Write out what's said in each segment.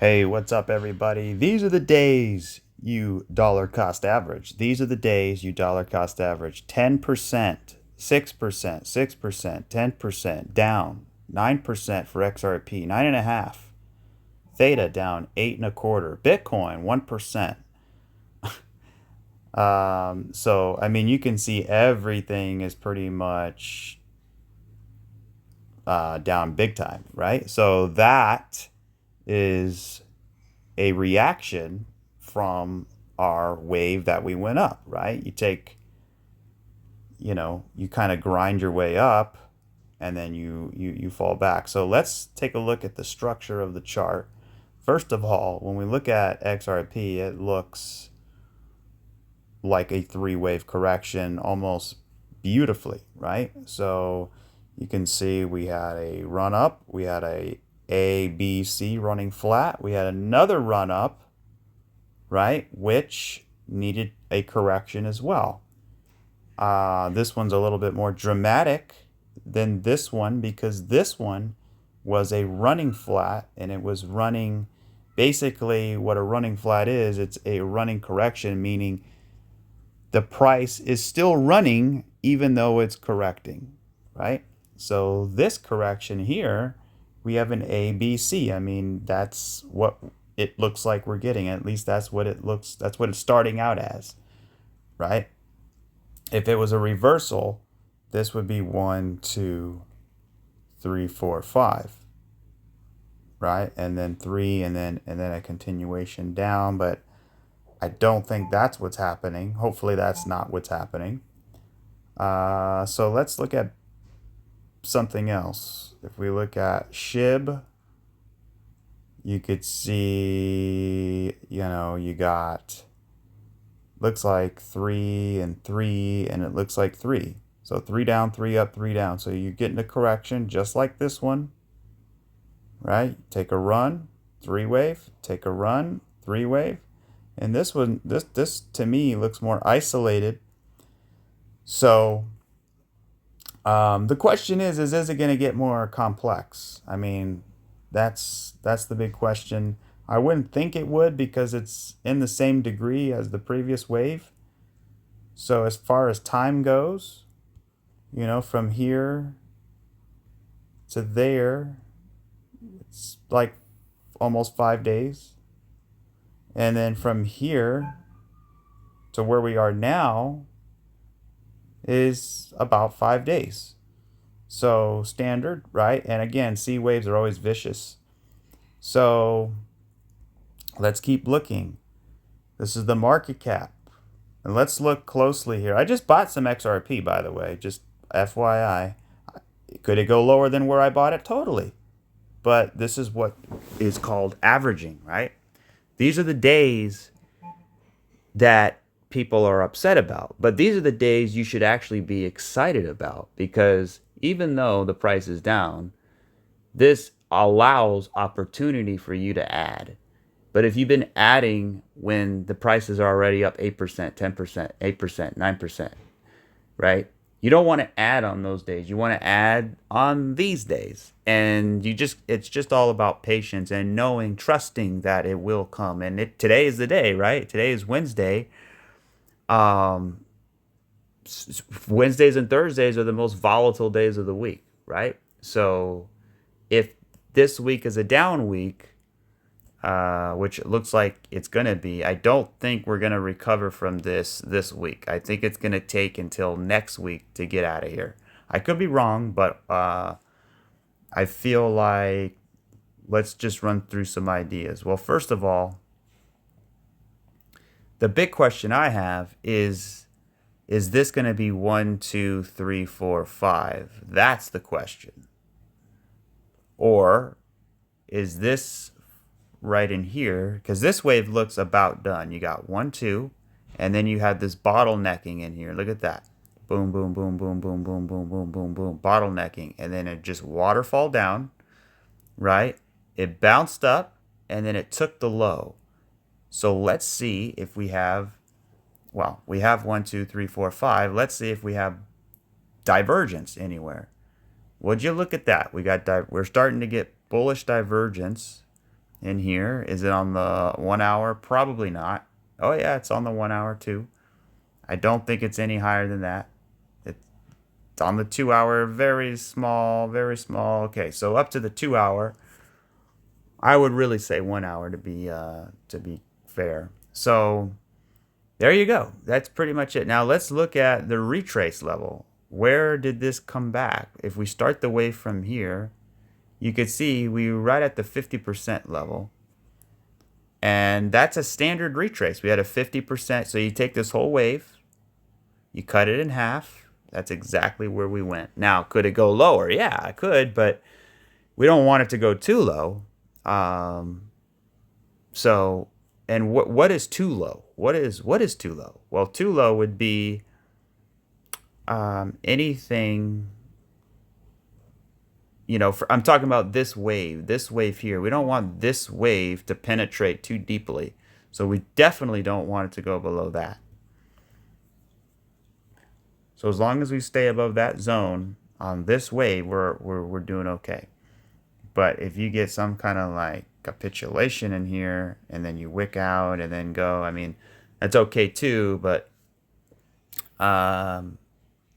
Hey, what's up, everybody? These are the days you dollar cost average. These are the days you dollar cost average. 10%, 6%, 6%, 10% down, 9% for XRP, 9.5. Theta down 8.25. Bitcoin 1%. So I mean, you can see everything is pretty much down big time, right? So that is a reaction from our wave that we went up, right? You kind of grind your way up and then you fall back. So let's take a look at the structure of the chart. First of all, when we look at XRP, it looks like a three-wave correction almost beautifully, right? So you can see we had a run up, we had a B, C running flat, we had another run up, right, which needed a correction as well. This one's a little bit more dramatic than this one because this one was a running flat, and it was running basically what a running flat is. It's a running correction, meaning the price is still running even though it's correcting, right? So this correction here, we have an A, B, C. I mean, that's what it looks like we're getting. At least that's what it's starting out as, right? If it was a reversal, this would be 1, 2, 3, 4, 5, right? And then 3, and then a continuation down, but I don't think that's what's happening. Hopefully that's not what's happening. So let's look at something else. If we look at Shib, you could see, you got, looks like 3 and 3, and it looks like 3. So 3 down, 3 up, 3 down. So you're getting a correction just like this one, right? Take a run, 3 wave, take a run, 3 wave. And this one, this to me looks more isolated. So the question is it going to get more complex? I mean, that's the big question. I wouldn't think it would because it's in the same degree as the previous wave. So as far as time goes, from here to there, it's like almost 5 days. And then from here to where we are now is about 5 days. So standard, right? And again, C waves are always vicious. So let's keep looking. This is the market cap. And let's look closely here. I just bought some XRP, by the way, just FYI. Could it go lower than where I bought it? Totally. But this is what is called averaging, right? These are the days that people are upset about. But these are the days you should actually be excited about, because even though the price is down, this allows opportunity for you to add. But if you've been adding when the prices are already up 8%, 10%, 8%, 9%, right? You don't want to add on those days. You want to add on these days. And it's just all about patience and knowing, trusting that it will come. And today is the day, right? Today is Wednesday. Wednesdays and Thursdays are the most volatile days of the week, right? So if this week is a down week, which it looks like it's going to be, I don't think we're going to recover from this week. I think it's going to take until next week to get out of here. I could be wrong, but I feel like let's just run through some ideas. Well, first of all, the big question I have is this going to be 1, 2, 3, 4, 5? That's the question. Or is this right in here? Because this wave looks about done. You got 1, 2, and then you had this bottlenecking in here. Look at that. Boom, boom, boom, boom, boom, boom, boom, boom, boom, boom. Bottlenecking. And then it just waterfall down, right? It bounced up, and then it took the low. So let's see if we have, we have 1, 2, 3, 4, 5. Let's see if we have divergence anywhere. Would you look at that? We're starting to get bullish divergence in here. Is it on the 1 hour? Probably not. Oh yeah, it's on the 1 hour too. I don't think it's any higher than that. It's on the 2 hour, very small, very small. Okay, so up to the 2 hour, I would really say 1 hour to be fair. So there you go. That's pretty much it. Now let's look at the retrace level. Where did this come back? If we start the wave from here, you could see we were right at the 50% level. And that's a standard retrace. We had a 50%. So you take this whole wave, you cut it in half. That's exactly where we went. Now, could it go lower? Yeah, I could, but we don't want it to go too low. So, and what is too low? What is too low? Well, too low would be anything, you know, I'm talking about this wave here. We don't want this wave to penetrate too deeply. So we definitely don't want it to go below that. So as long as we stay above that zone on this wave, we're doing okay. But if you get some kind of like capitulation in here and then you wick out and then go, I mean, that's okay too, but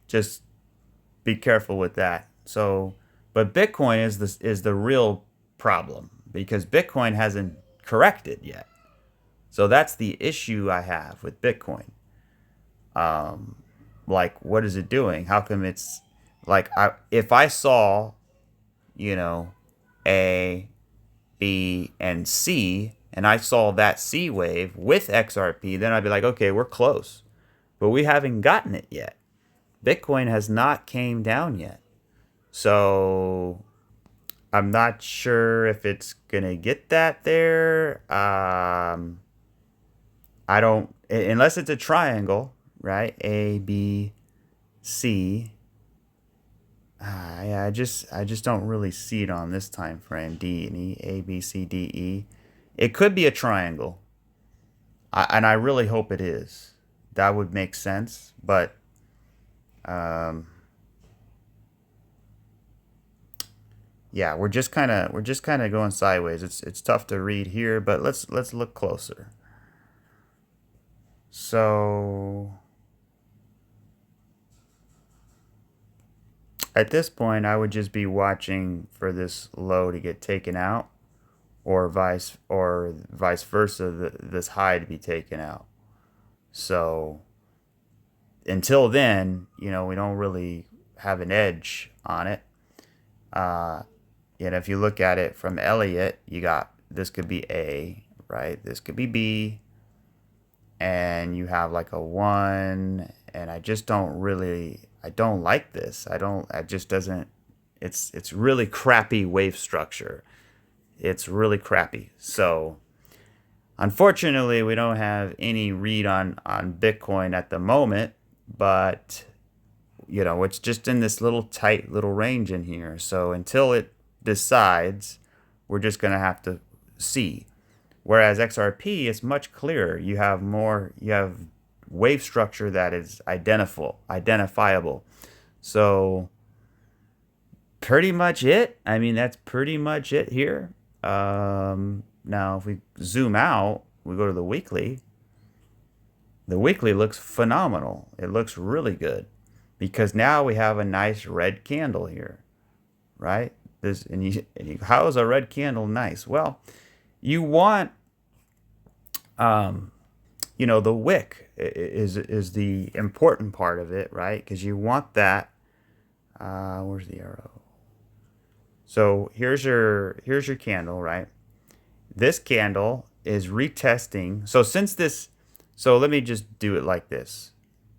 just be careful with that. So, but Bitcoin is the real problem because Bitcoin hasn't corrected yet. So that's the issue I have with Bitcoin. Like, what is it doing? How come it's like, if I saw, you know, A, B, and C, and I saw that C wave with XRP, then I'd be like, okay, we're close. But we haven't gotten it yet. Bitcoin has not came down yet. So I'm not sure if it's going to get that there. I don't, unless it's a triangle, right? A, B, C. Yeah, I just don't really see it on this time frame. D and E, A, B, C, D, E. It could be a triangle. And I really hope it is. That would make sense. But yeah, we're just kind of going sideways. It's tough to read here, but let's look closer. So at this point, I would just be watching for this low to get taken out, or vice versa, this high to be taken out. So until then, you know, we don't really have an edge on it. And if you look at it from Elliott, you got, this could be A, right? This could be B, and you have like a 1, and I just don't really, I don't like this. It just doesn't, it's really crappy wave structure. It's really crappy. So unfortunately, we don't have any read on Bitcoin at the moment, but you know, it's just in this little tight little range in here. So until it decides, we're just going to have to see. Whereas XRP is much clearer. You have wave structure that is identifiable. So pretty much it. I mean, that's pretty much it here. Now, if we zoom out, we go to the weekly. The weekly looks phenomenal. It looks really good because now we have a nice red candle here, right? How is a red candle nice? Well, you want, you know, the wick is the important part of it, right? Because you want that. Where's the arrow? So here's your candle, right? This candle is retesting. So let me just do it like this.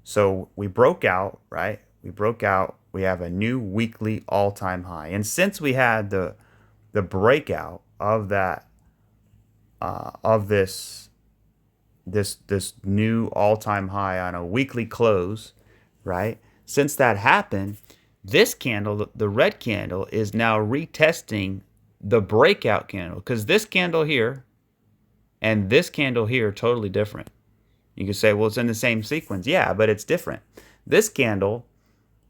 So we broke out, right? We broke out. We have a new weekly all-time high. And since we had the breakout of that, of this new all-time high on a weekly close, right? Since that happened, this candle, the red candle, is now retesting the breakout candle, because this candle here and this candle here are totally different. You can say, well, it's in the same sequence. Yeah, but it's different. This candle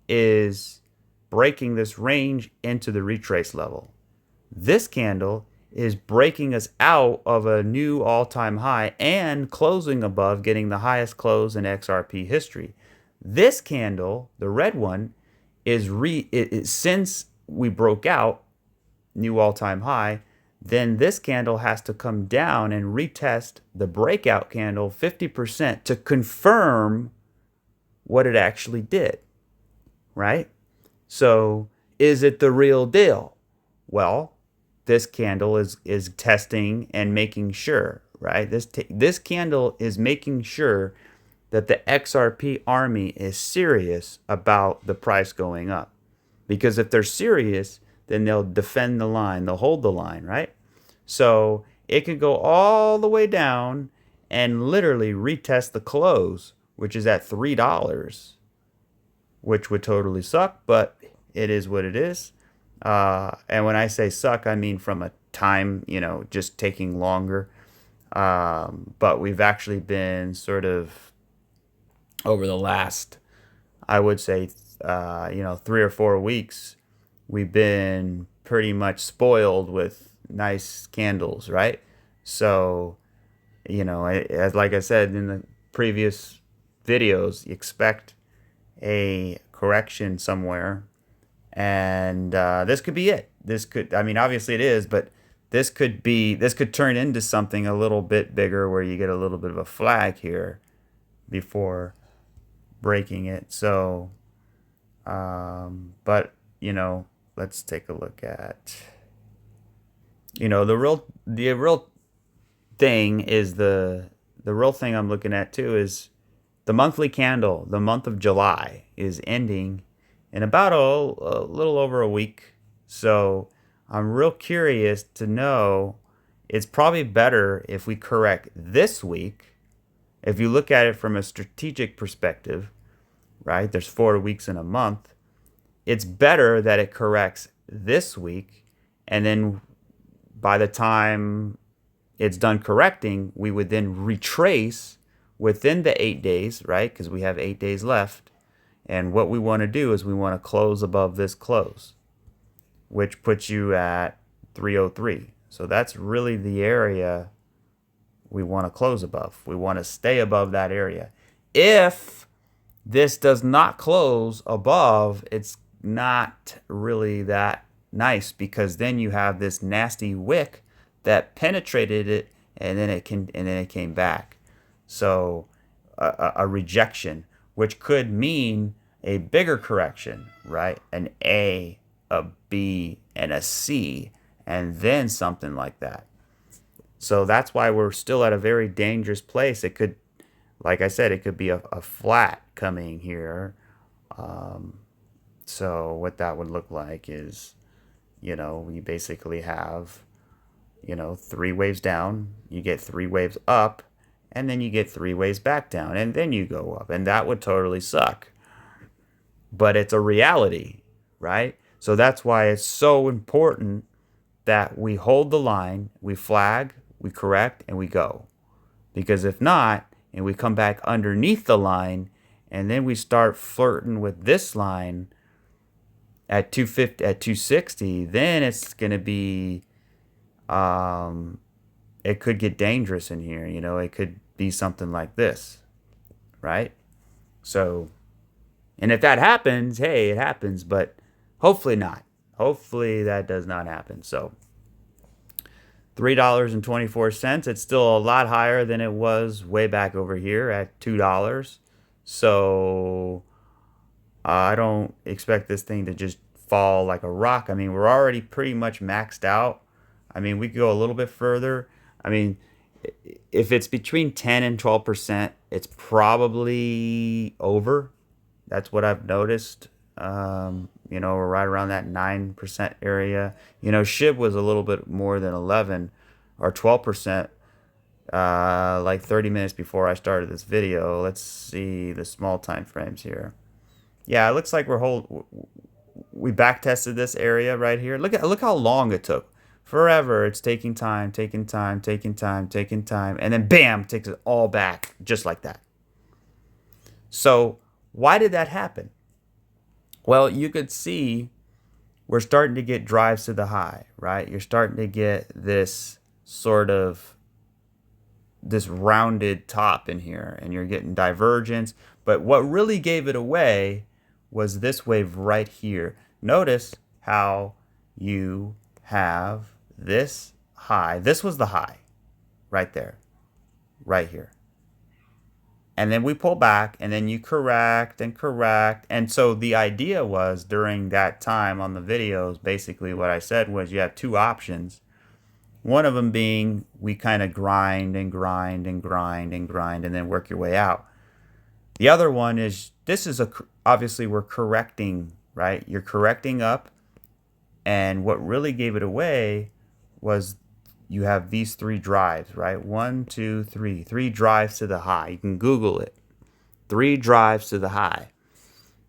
is breaking this range into the retrace level. This candle is breaking us out of a new all-time high and closing above, getting the highest close in XRP history. This candle, the red one, is since we broke out, new all-time high, then this candle has to come down and retest the breakout candle 50% to confirm what it actually did, right? So is it the real deal? Well, this candle is testing and making sure, right? This candle is making sure that the XRP army is serious about the price going up. Because if they're serious, then they'll defend the line, they'll hold the line, right? So it could go all the way down and literally retest the close, which is at $3, which would totally suck, but it is what it is. And when I say suck, I mean from a time, just taking longer. But we've actually been sort of over the last, I would say, 3 or 4 weeks, we've been pretty much spoiled with nice candles, right? So, as like I said in the previous videos, you expect a correction somewhere, and this could be it. Obviously it is, but this could turn into something a little bit bigger where you get a little bit of a flag here before breaking it. So, but let's take a look at, the real thing is the real thing I'm looking at too is the monthly candle. The month of July is ending in about a little over a week. So I'm real curious to know, it's probably better if we correct this week. If you look at it from a strategic perspective, right? There's 4 weeks in a month. It's better that it corrects this week, and then by the time it's done correcting, we would then retrace within the 8 days, right? Because we have 8 days left. And what we want to do is we want to close above this close, which puts you at 303. So that's really the area we want to close above. We want to stay above that area. If this does not close above, it's not really that nice, because then you have this nasty wick that penetrated it, and then it came back. So a rejection, which could mean a bigger correction, right? An A, a B, and a C, and then something like that. So that's why we're still at a very dangerous place. It could, like I said, it could be a flat coming here. So what that would look like is, you basically have, 3 waves down, you get 3 waves up, and then you get 3 waves back down, and then you go up, and that would totally suck. But it's a reality, right? So that's why it's so important that we hold the line, we flag, we correct, and we go. Because if not, and we come back underneath the line, and then we start flirting with this line at 250, at 260, then it's going to be, it could get dangerous in here. It could be something like this, right? So, and if that happens, hey, it happens, but hopefully not. Hopefully that does not happen. So $3.24. It's still a lot higher than it was way back over here at $2. So I don't expect this thing to just fall like a rock. We're already pretty much maxed out. We could go a little bit further. If it's between 10 and 12%, it's probably over. That's what I've noticed. We're right around that 9% area. Shib was a little bit more than 11 or 12%, like 30 minutes before I started this video. Let's see the small time frames here. Yeah, it looks like we back tested this area right here. Look how long it took. Forever. It's taking time, and then bam, takes it all back just like that. So why did that happen? Well, you could see we're starting to get drives to the high, right? You're starting to get this sort of this rounded top in here, and you're getting divergence. But what really gave it away was this wave right here. Notice how you have this high. This was the high right there, right here. And then we pull back, and then you correct and correct. And so the idea was during that time on the videos, basically what I said was you have two options. One of them being we kind of grind and grind and grind and grind and then work your way out. The other one is obviously we're correcting, right? You're correcting up. And what really gave it away was you have these three drives, right? 1, 2, 3. 3 drives to the high. You can Google it. 3 drives to the high.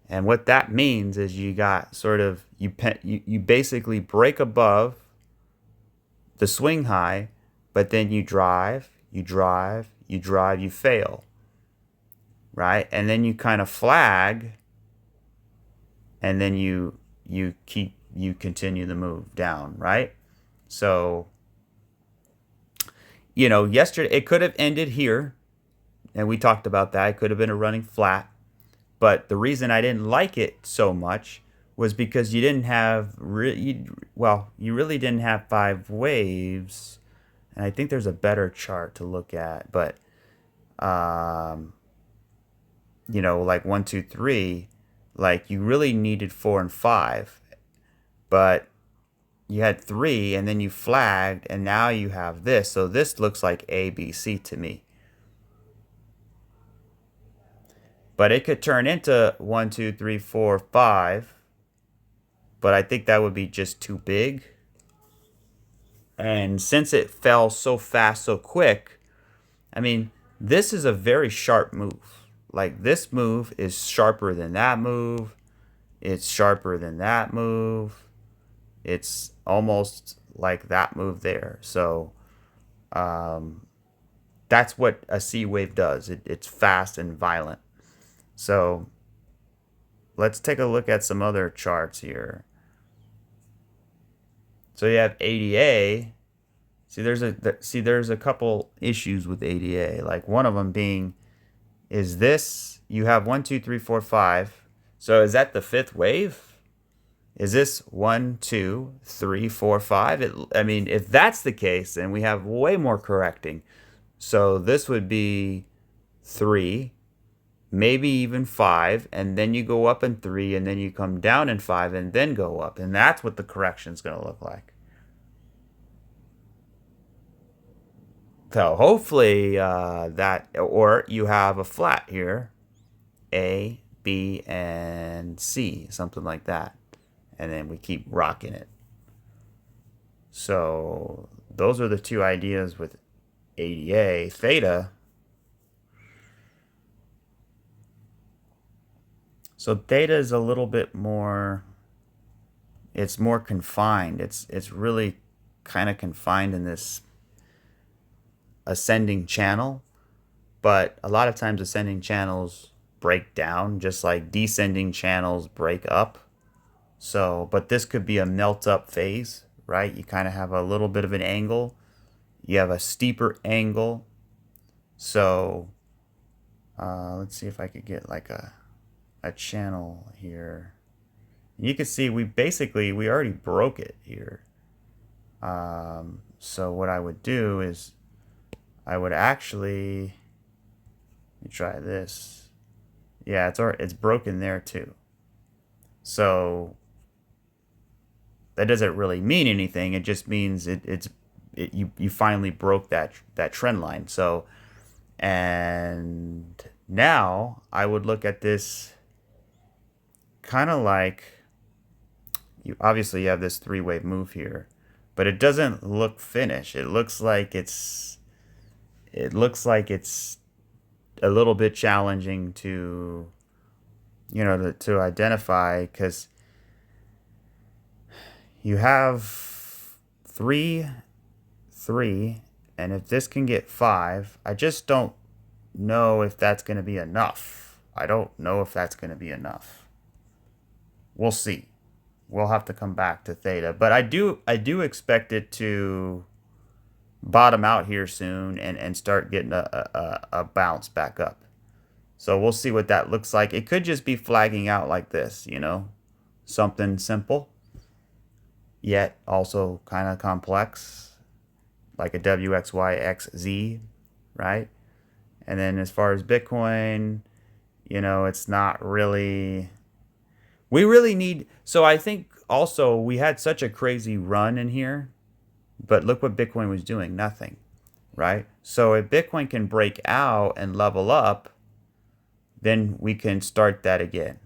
And what that means is you got sort of, you basically break above the swing high, but then you drive, you drive, you drive, you fail, right? And then you kind of flag, and then you continue the move down, right? So, you know, yesterday it could have ended here, and we talked about that. It could have been a running flat, but the reason I didn't like it so much was because you didn't have you really didn't have 5 waves, and I think there's a better chart to look at, but you know, like 1, 2, 3, like you really needed 4 and 5, but you had 3 and then you flagged, and now you have this. So this looks like A, B, C to me. But it could turn into 1, 2, 3, 4, 5. But I think that would be just too big. And since it fell so fast, so quick, I mean, this is a very sharp move. Like, this move is sharper than that move. It's sharper than that move. It's almost like that move there. So that's what a C wave does. It's fast and violent. So let's take a look at some other charts here. So you have ADA. There's a couple issues with ADA. Like, one of them being is this. You have 1, 2, 3, 4, 5. So is that the 5th wave? Is this 1, 2, 3, 4, 5? I mean, if that's the case, then we have way more correcting. So this would be 3, maybe even 5, and then you go up in 3, and then you come down in 5, and then go up. And that's what the correction is going to look like. So hopefully or you have a flat here, A, B, and C, something like that. And then we keep rocking it. So those are the two ideas with ADA. Theta. So Theta is a little bit more, it's more confined. It's really kind of confined in this ascending channel. But a lot of times ascending channels break down, just like descending channels break up. So, but this could be a melt up phase, right? You kind of have a little bit of an angle. You have a steeper angle. So, let's see if I could get like a channel here. You can see we already broke it here. So what I would do is I would actually, let me try this. Yeah, it's broken there too. So that doesn't really mean anything. It just means you finally broke that trend line. So, and now I would look at this kind of like, you obviously have this 3-wave move here, but it doesn't look finished. It looks like it's a little bit challenging to, you know, to identify, because you have 3, 3, and if this can get 5, I just don't know if that's going to be enough. I don't know if that's going to be enough. We'll see. we'll have to come back to Theta. But I do expect it to bottom out here soon and start getting a bounce back up. So we'll see what that looks like. It could just be flagging out like this, you know, something simple, yet also kind of complex, like a WXYXZ, right? And then as far as Bitcoin, you know, it's not really, we really need, so I think also we had such a crazy run in here, but look what Bitcoin was doing, nothing, right? So if Bitcoin can break out and level up, then we can start that again.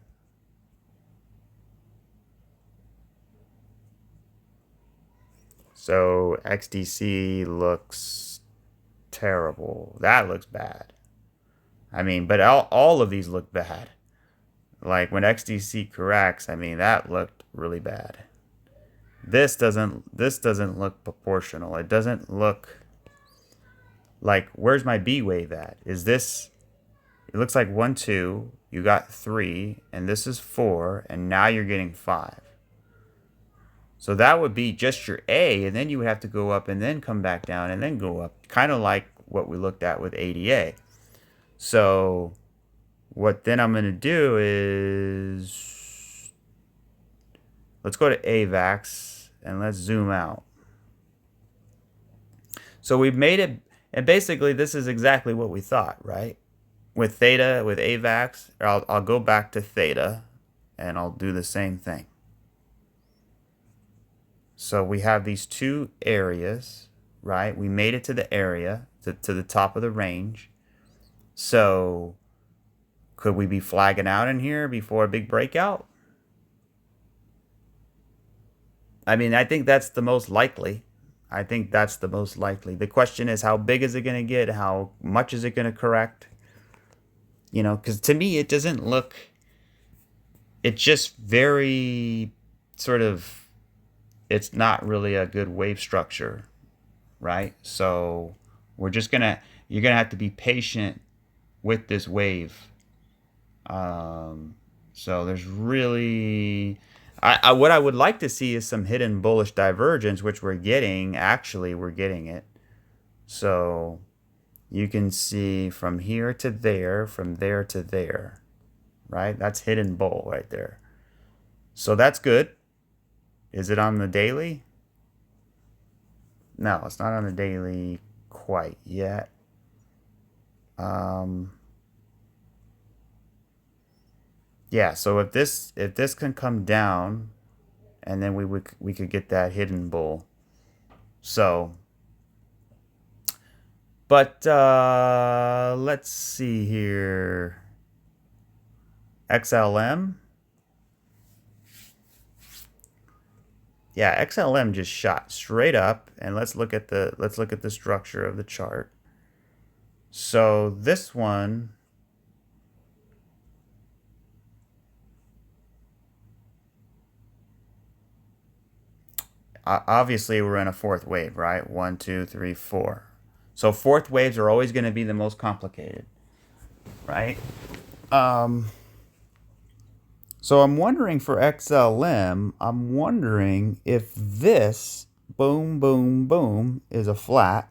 So XDC looks terrible. That looks bad. I mean, but all of these look bad. Like when XDC corrects, I mean, that looked really bad. This doesn't look proportional. It doesn't look like, where's my B wave at? Is this, it looks like 1, 2, you got 3, and this is 4, and now you're getting 5. So that would be just your A, and then you would have to go up and then come back down and then go up, kind of like what we looked at with ADA. So what then I'm going to do is, let's go to AVAX and let's zoom out. So we've made it, and basically this is exactly what we thought, right? With Theta, with AVAX, I'll go back to Theta and I'll do the same thing. So we have these two areas, right? We made it to the area, to the top of the range. So could we be flagging out in here before a big breakout? I mean, I think that's the most likely. I think that's the most likely. The question is, how big is it going to get? How much is it going to correct? You know, because to me, it doesn't look, it's just very sort of, it's not really a good wave structure, right? So we're just gonna, you're gonna have to be patient with this wave. So there's really, what I would like to see is some hidden bullish divergence, which we're getting. Actually, we're getting it. So you can see from here to there, from there to there, right? That's hidden bull right there. So that's good. Is it on the daily? No, it's not on the daily quite yet. Yeah, so if this can come down, and then we could get that hidden bull. So, but let's see here. XLM. Yeah, XLM just shot straight up, and let's look at the structure of the chart. So this one, obviously we're in a fourth wave, right? 1, 2, 3, 4. So fourth waves are always going to be the most complicated, right? So I'm wondering for XLM, I'm wondering if this boom, boom, boom is a flat,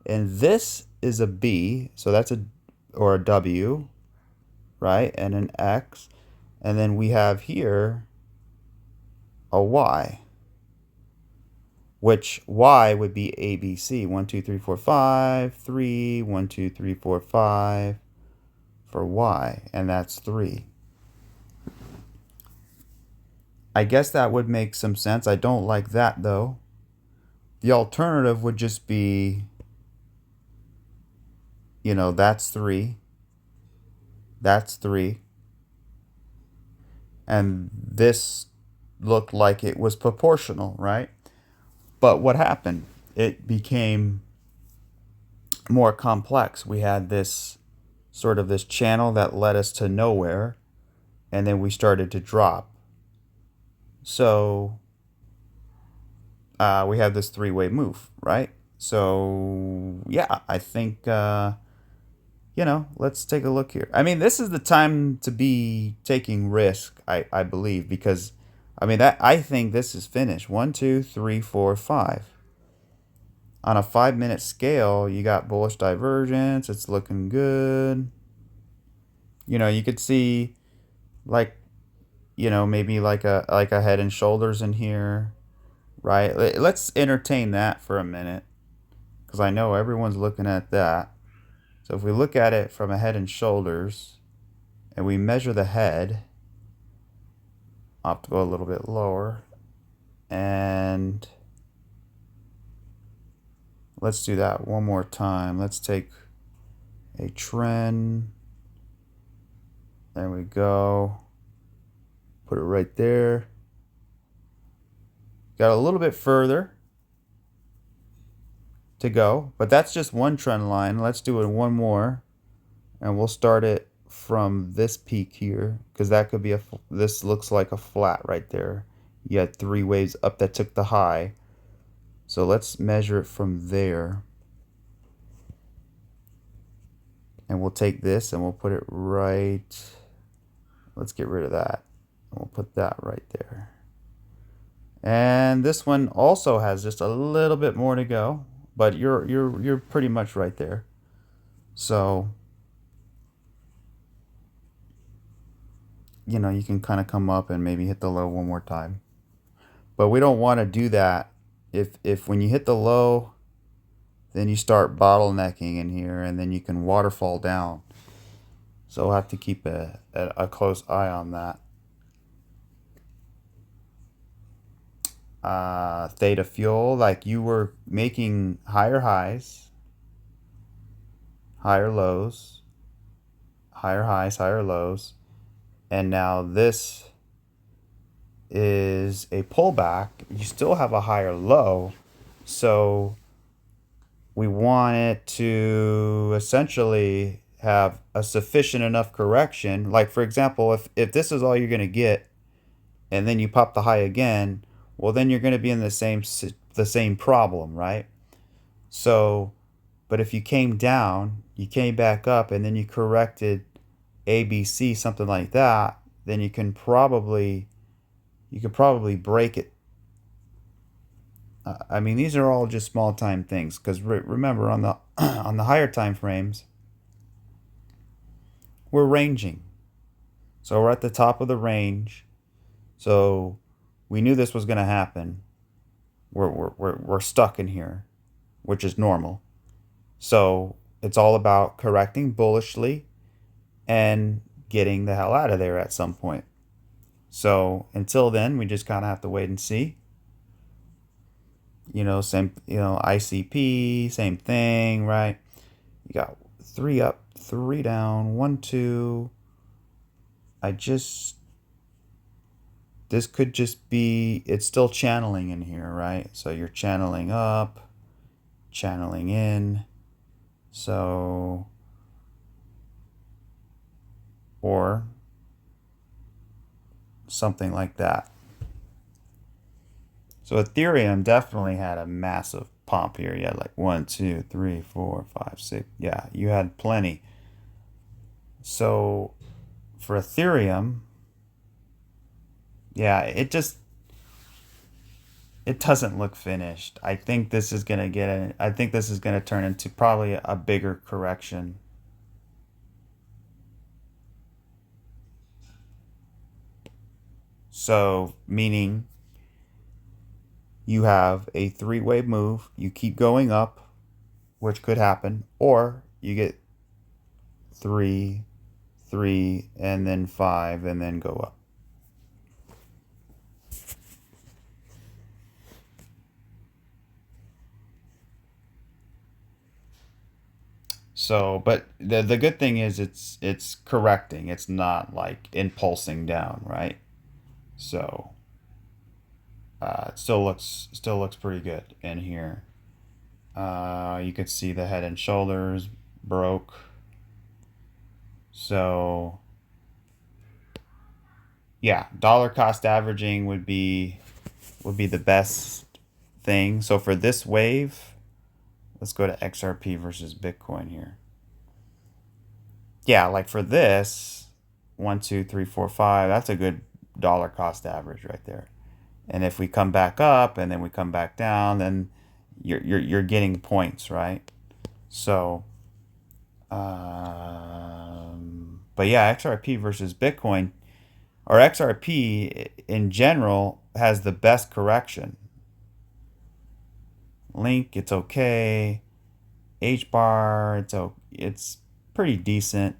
and this is a B, so that's a, or a W, right? And an X, and then we have here a Y, which Y would be ABC, 1, 2, 3, 4, 5, 3, 1, 2, 3, 4, 5 for Y, and that's 3. I guess that would make some sense. I don't like that though. The alternative would just be, you know, that's 3. That's 3. And this looked like it was proportional, right? But what happened? It became more complex. We had this sort of this channel that led us to nowhere, and then we started to drop. So we have this three-way move, right? So yeah, I think you know, let's take a look here. I mean, this is the time to be taking risk, I believe, because I mean, that I think this is finished. 1, 2, 3, 4, 5. On a 5-minute scale, you got bullish divergence. It's looking good. You know, you could see like, you know, maybe like a head and shoulders in here, right? Let's entertain that for a minute because I know everyone's looking at that. So if we look at it from a head and shoulders and we measure the head, I'll have to go a little bit lower, and let's do that one more time. Let's take a trend. There we go. Put it right there. Got a little bit further to go, but that's just one trend line. Let's do it one more, and we'll start it from this peak here, because that could be this looks like a flat right there. You had 3 waves up that took the high. So let's measure it from there. And we'll take this and we'll put it right. Let's get rid of that. We'll put that right there. And this one also has just a little bit more to go, but you're pretty much right there. So, you know, you can kind of come up and maybe hit the low one more time. But we don't want to do that. If when you hit the low, then you start bottlenecking in here, and then you can waterfall down. So we'll have to keep a close eye on that. Theta fuel, like you were making higher highs, higher lows, higher highs, higher lows, and now this is a pullback. You still have a higher low, so we want it to essentially have a sufficient enough correction. Like for example, if this is all you're going to get and then you pop the high again, well then you're going to be in the same problem, right? So, but if you came down, you came back up, and then you corrected ABC, something like that, then you could probably break it. I mean, these are all just small time things, because remember on the on the higher time frames, we're ranging. So we're at the top of the range. So we knew this was going to happen. We're stuck in here, which is normal. So it's all about correcting bullishly and getting the hell out of there at some point. So until then, we just kind of have to wait and see. You know, same, you know, ICP, same thing, right? You got 3 up, 3 down, 1, 2. This could just be, it's still channeling in here, right? So you're channeling up, channeling in. So, or something like that. So Ethereum definitely had a massive pump here. You had like 1, 2, 3, 4, 5, 6. Yeah, you had plenty. So for Ethereum, yeah, it doesn't look finished. I think this is gonna turn into probably a bigger correction. So meaning you have a 3-wave move, you keep going up, which could happen, or you get 3, 3, and then 5, and then go up. So, but the good thing is it's correcting. It's not like impulsing down, right? So it still looks pretty good in here. You could see the head and shoulders broke. So yeah, dollar cost averaging would be the best thing. So for this wave, let's go to XRP versus Bitcoin here. Yeah, like for this, 1, 2, 3, 4, 5, that's a good dollar cost average right there. And if we come back up and then we come back down, then you're getting points, right? So, but yeah, XRP versus Bitcoin, or XRP in general, has the best correction. Link, it's okay. H bar, it's pretty decent,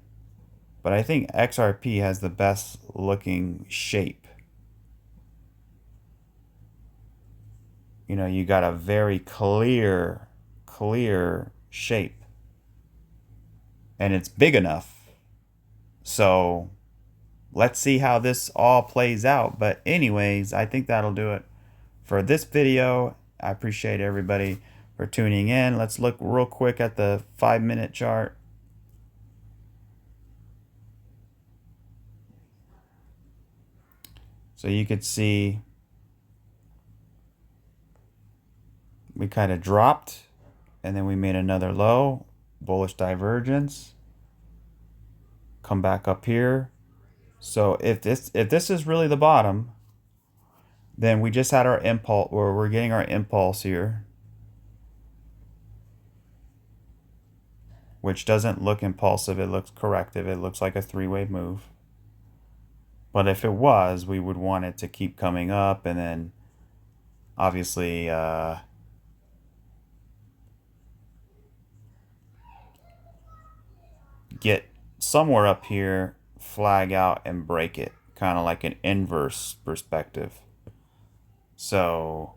but I think XRP has the best looking shape. You know, you got a very clear shape, and it's big enough. So let's see how this all plays out. But anyways, I think that'll do it for this video. I appreciate everybody for tuning in. Let's look real quick at the 5-minute chart. So you could see we kind of dropped and then we made another low, bullish divergence, come back up here. So if this is really the bottom, then we just had our impulse, or we're getting our impulse here, which doesn't look impulsive, it looks corrective, it looks like a three-way move. But if it was, we would want it to keep coming up and then obviously get somewhere up here, flag out and break it, kind of like an inverse perspective. So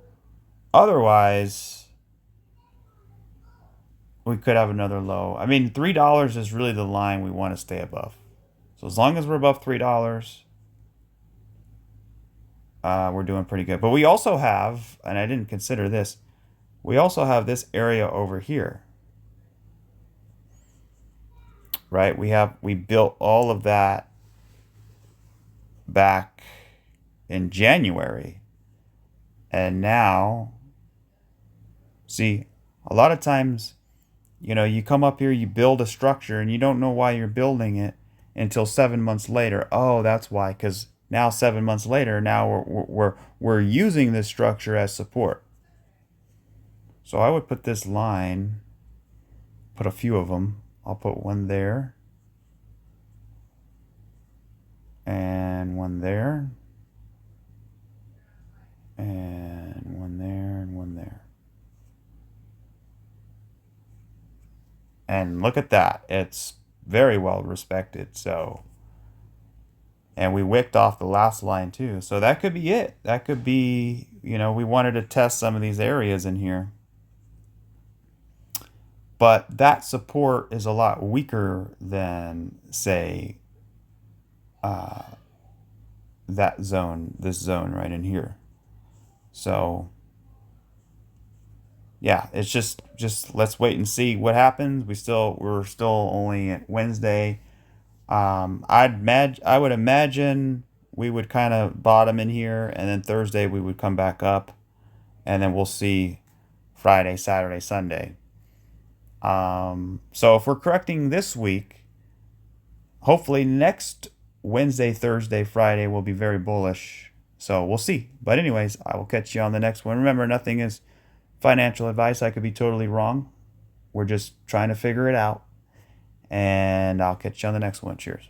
otherwise, we could have another low. I mean, $3 is really the line we want to stay above. So as long as we're above $3, we're doing pretty good. But we also have, and I didn't consider this, we also have this area over here, right? We built all of that back in January. And now, see, a lot of times, you know, you come up here, you build a structure, and you don't know why you're building it until 7 months later. Oh, that's why, because now 7 months later, now we're using this structure as support. So I would put this line, put a few of them. I'll put one there, and one there, and one there, and one there. And look at that. It's very well respected. So, and we wicked off the last line too. So that could be it. That could be, you know, we wanted to test some of these areas in here. But that support is a lot weaker than, say, that zone, this zone right in here. So yeah, it's just let's wait and see what happens. We're still only at Wednesday. I would imagine we would kind of bottom in here, and then Thursday we would come back up, and then we'll see Friday, Saturday, Sunday. So if we're correcting this week, hopefully next Wednesday, Thursday, Friday will be very bullish. So we'll see. But anyways, I will catch you on the next one. Remember, nothing is financial advice. I could be totally wrong. We're just trying to figure it out. And I'll catch you on the next one. Cheers.